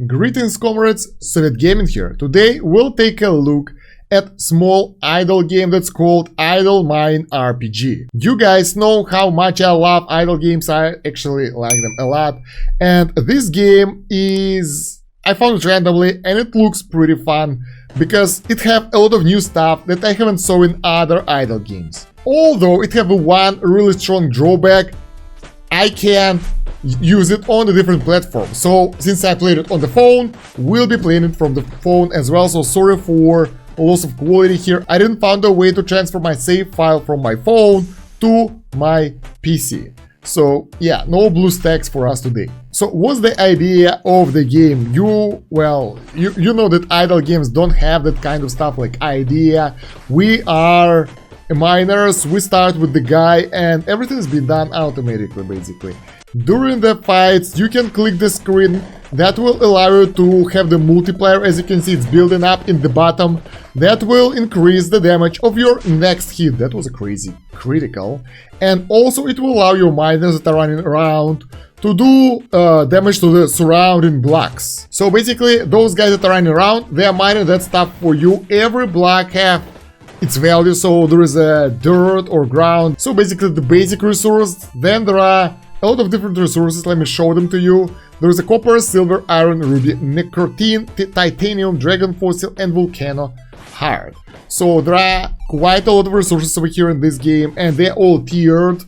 Greetings comrades, Soviet Gaming here. Today we'll take a look at small idle game that's called Idle Mine RPG. You guys know how much I love idle games, I actually like them a lot. And this game I found it randomly and it looks pretty fun because it have a lot of new stuff that I haven't saw in other idle games. Although it have one really strong drawback, I can't use it on a different platform. So since I played it on the phone, we'll be playing it from the phone as well. So sorry for loss of quality here. I didn't find a way to transfer my save file from my phone to my PC. So yeah, no BlueStacks for us today. So what's the idea of the game? You know that idle games don't have that kind of stuff like idea. We are miners, we start with the guy and everything's been done automatically basically. During the fights you can click the screen that will allow you to have the multiplier. As you can see, it's building up in the bottom. That will increase the damage of your next hit. That was a crazy critical. And also it will allow your miners that are running around to do damage to the surrounding blocks. So basically those guys that are running around, they are mining that stuff for you. Every block have its value, so there is a dirt or ground. So basically the basic resource. Then there are a lot of different resources. Let me show them to you. There's a copper, silver, iron, ruby, necrotine, titanium, dragon fossil, and volcano heart. So there are quite a lot of resources over here in this game, and they're all tiered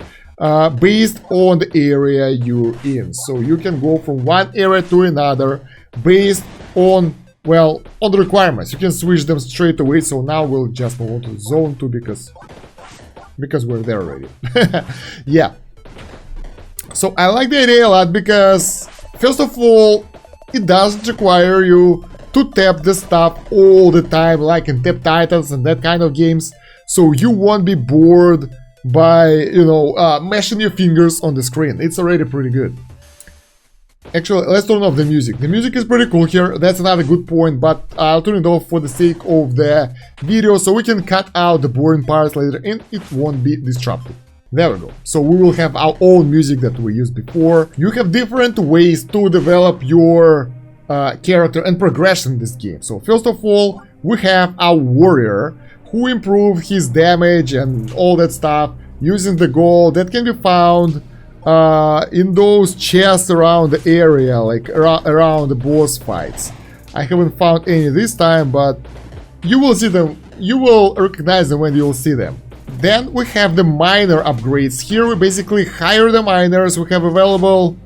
based on the area you're in. So you can go from one area to another based on, well, on the requirements. You can switch them straight away. So now we'll just move on to zone 2 because we're there already. Yeah. So I like the idea a lot because, first of all, it doesn't require you to tap the stuff all the time like in Tap Titans and that kind of games. So you won't be bored by, mashing your fingers on the screen. It's already pretty good. Actually, let's turn off the music. The music is pretty cool here. That's another good point, but I'll turn it off for the sake of the video so we can cut out the boring parts later and it won't be disrupted. There we go. So we will have our own music that we used before. You have different ways to develop your character and progression in this game. So first of all, we have our warrior who improved his damage and all that stuff using the gold that can be found in those chests around the area, like around the boss fights. I haven't found any this time, but you will see them. You will recognize them when you will see them. Then we have the miner upgrades. Here we basically hire the miners. We have available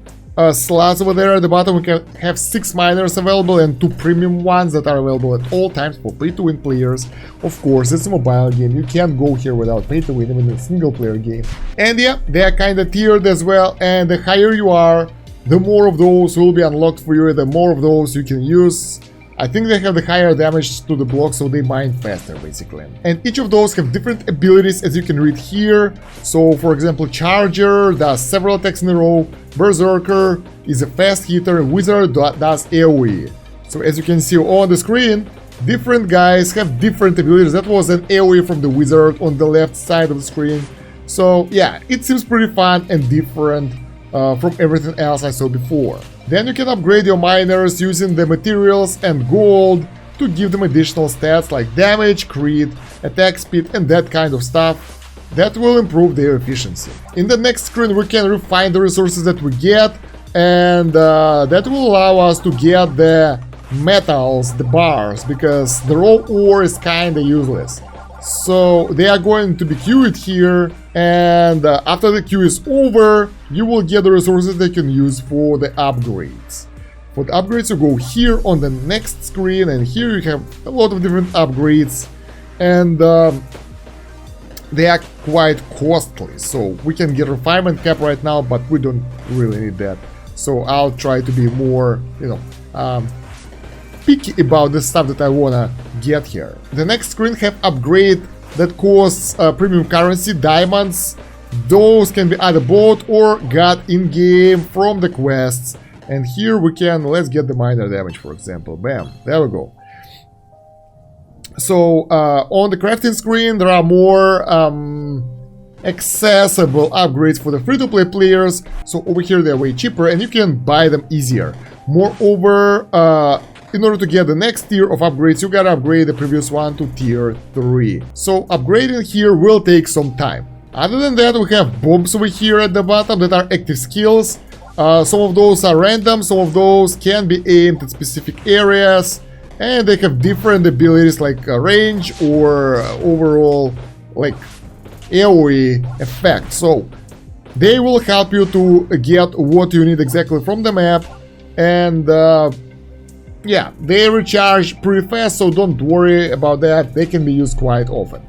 slots over there at the bottom. We can have 6 miners available and 2 premium ones that are available at all times for pay-to-win players. Of course, it's a mobile game. You can't go here without pay-to-win even in a single-player game. And yeah, they are kind of tiered as well. And the higher you are, the more of those will be unlocked for you. The more of those you can use. I think they have the higher damage to the block, so they mine faster, basically. And each of those have different abilities, as you can read here. So, for example, Charger does several attacks in a row, Berserker is a fast hitter, Wizard does AoE. So, as you can see on the screen, different guys have different abilities. That was an AoE from the Wizard on the left side of the screen. So, yeah, it seems pretty fun and different from everything else I saw before. Then you can upgrade your miners using the materials and gold to give them additional stats like damage, crit, attack speed and that kind of stuff that will improve their efficiency. In the next screen we can refine the resources that we get, and that will allow us to get the metals, the bars, because the raw ore is kinda useless. So they are going to be queued here, and after the queue is over, you will get the resources they can use for the upgrades. For the upgrades, you go here on the next screen, and here you have a lot of different upgrades, and they are quite costly. So we can get refinement cap right now, but we don't really need that. So I'll try to be more, picky about the stuff that I wanna get here. The next screen have upgrade that costs premium currency, diamonds. Those can be either bought or got in-game from the quests. And here we can, let's get the miner damage, for example. Bam, there we go. So on the crafting screen there are more accessible upgrades for the free-to-play players. So over here they're way cheaper and you can buy them easier. Moreover, in order to get the next tier of upgrades, you gotta upgrade the previous one to tier 3. So upgrading here will take some time. Other than that, we have bombs over here at the bottom that are active skills. Some of those are random, some of those can be aimed at specific areas, and they have different abilities like range or overall like AoE effect. So they will help you to get what you need exactly from the map, and yeah, they recharge pretty fast, so don't worry about that. They can be used quite often.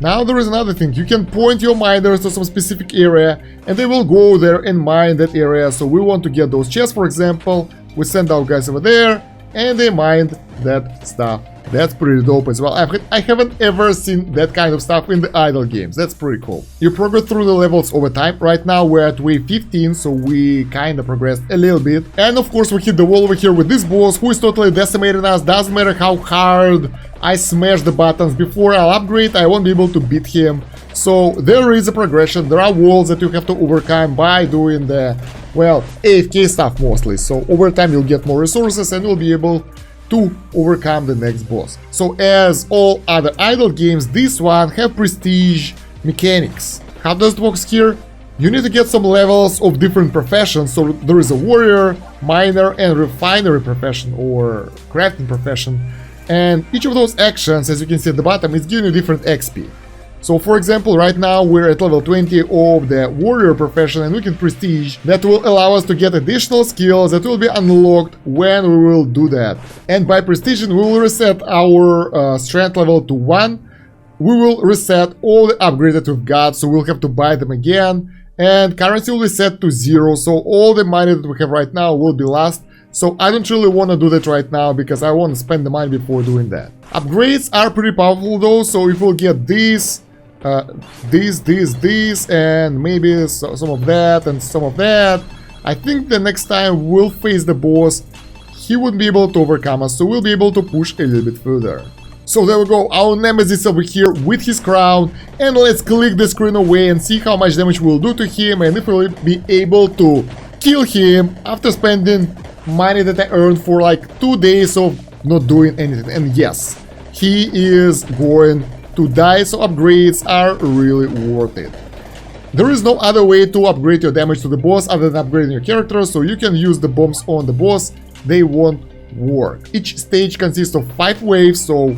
Now there is another thing. You can point your miners to some specific area and they will go there and mine that area. So we want to get those chests, for example. We send our guys over there and they mined that stuff. That's pretty dope as well. I haven't ever seen that kind of stuff in the idle games. That's pretty cool. You progress through the levels over time. Right now we're at wave 15, so we kind of progressed a little bit. And of course we hit the wall over here with this boss who is totally decimating us. Doesn't matter how hard I smash the buttons before I'll upgrade, I won't be able to beat him. So there is a progression. There are walls that you have to overcome by doing the, well, AFK stuff mostly. So over time you'll get more resources and you'll be able to overcome the next boss. So as all other idle games, this one have prestige mechanics. How does it work here? You need to get some levels of different professions. So there is a warrior, miner, and refinery profession or crafting profession. And each of those actions, as you can see at the bottom, is giving you different XP. So for example, right now we're at level 20 of the warrior profession and we can prestige. That will allow us to get additional skills that will be unlocked when we will do that. And by prestiging, we will reset our strength level to 1. We will reset all the upgrades that we've got, so we'll have to buy them again. And currency will be set to 0, so all the money that we have right now will be lost. So I don't really want to do that right now because I want to spend the money before doing that. Upgrades are pretty powerful though, so if we'll get these, and maybe some of that and some of that, I think the next time we'll face the boss, he wouldn't be able to overcome us, so we'll be able to push a little bit further. So there we go, our nemesis over here with his crown, and let's click the screen away and see how much damage we'll do to him and if we'll be able to kill him after spending money that I earned for like 2 days of not doing anything. And yes, he is going to die, so upgrades are really worth it. There is no other way to upgrade your damage to the boss other than upgrading your character, so you can use the bombs on the boss, they won't work. Each stage consists of 5 waves, so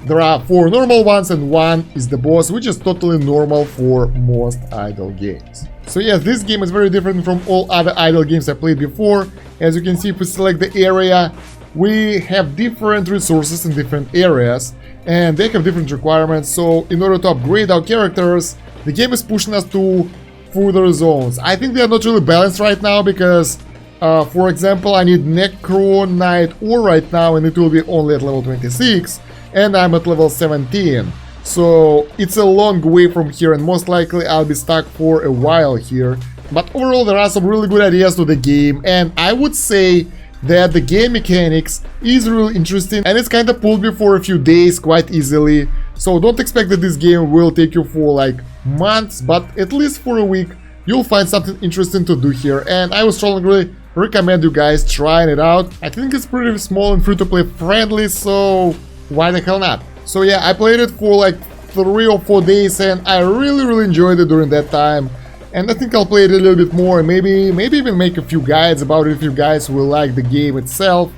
there are 4 normal ones and 1 is the boss, which is totally normal for most idle games. So yes, this game is very different from all other idle games I played before. As you can see, if we select the area, we have different resources in different areas and they have different requirements. So in order to upgrade our characters, the game is pushing us to further zones. I think they are not really balanced right now because for example, I need Necro Knight Ore right now and it will be only at level 26 and I'm at level 17. So it's a long way from here and most likely I'll be stuck for a while here. But overall there are some really good ideas to the game and I would say that the game mechanics is really interesting and it's kind of pulled me for a few days quite easily. So don't expect that this game will take you for like months, but at least for a week you'll find something interesting to do here and I would strongly recommend you guys trying it out. I think it's pretty small and free-to-play friendly, so why the hell not? So yeah, I played it for like 3 or 4 days and I really enjoyed it during that time. And I think I'll play it a little bit more and maybe even make a few guides about it if you guys will like the game itself,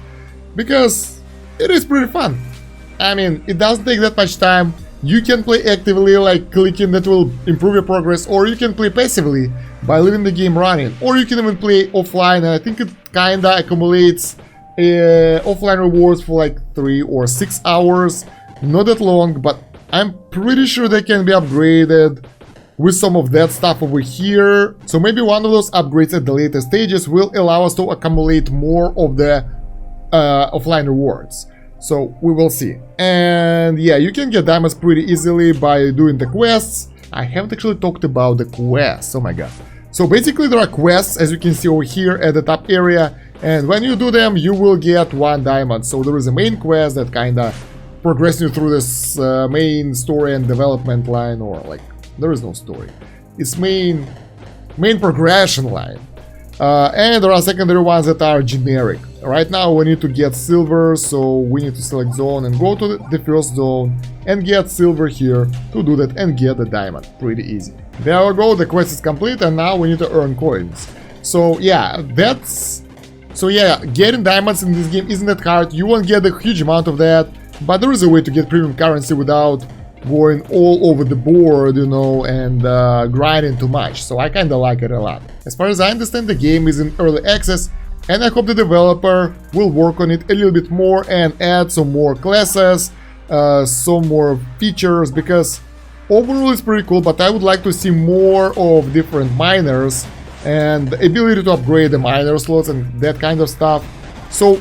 because it is pretty fun. I mean, it doesn't take that much time. You can play actively, like clicking, that will improve your progress, or you can play passively by leaving the game running, or you can even play offline, and I think it kinda accumulates offline rewards for like 3 or 6 hours. Not that long, but I'm pretty sure they can be upgraded with some of that stuff over here. So maybe one of those upgrades at the later stages will allow us to accumulate more of the offline rewards. So we will see. And yeah, you can get diamonds pretty easily by doing the quests. I haven't actually talked about the quests, oh my god. So basically there are quests, as you can see over here at the top area, and when you do them you will get 1 diamond. So there is a main quest that kinda progresses you through this main story and development line, or like, there is no story. It's main progression line. And there are secondary ones that are generic. Right now we need to get silver, so we need to select zone and go to the first zone and get silver here to do that and get the diamond. Pretty easy. There we go, the quest is complete and now we need to earn coins. So yeah, getting diamonds in this game isn't that hard. You won't get a huge amount of that, but there is a way to get premium currency without going all over the board, you know, and grinding too much. So I kinda like it a lot. As far as I understand, the game is in early access, and I hope the developer will work on it a little bit more and add some more classes, some more features, because overall it's pretty cool, but I would like to see more of different miners and the ability to upgrade the miner slots and that kind of stuff. So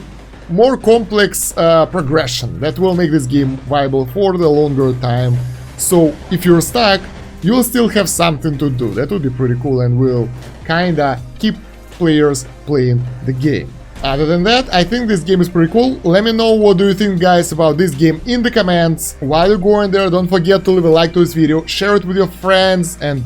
more complex progression that will make this game viable for the longer time. So if you're stuck, you'll still have something to do. That would be pretty cool and will kinda keep players playing the game. Other than that, I think this game is pretty cool. Let me know what do you think, guys, about this game in the comments. While you're going there, don't forget to leave a like to this video, share it with your friends and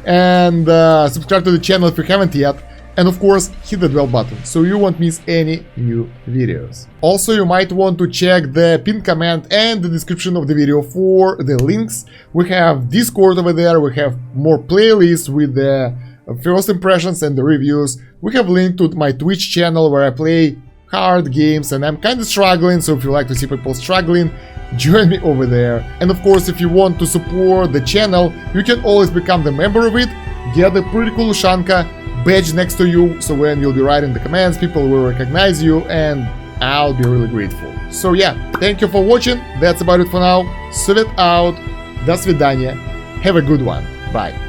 and subscribe to the channel if you haven't yet. And of course, hit the bell button so you won't miss any new videos. Also, you might want to check the pinned comment and the description of the video for the links. We have Discord over there, we have more playlists with the first impressions and the reviews. We have linked to my Twitch channel where I play hard games and I'm kind of struggling, so if you like to see people struggling, join me over there. And of course, if you want to support the channel, you can always become the member of it, get a pretty cool Shanka badge next to you, so when you'll be writing the commands, people will recognize you and I'll be really grateful. So yeah, thank you for watching, that's about it for now. Soviet out, до свидания, have a good one, bye.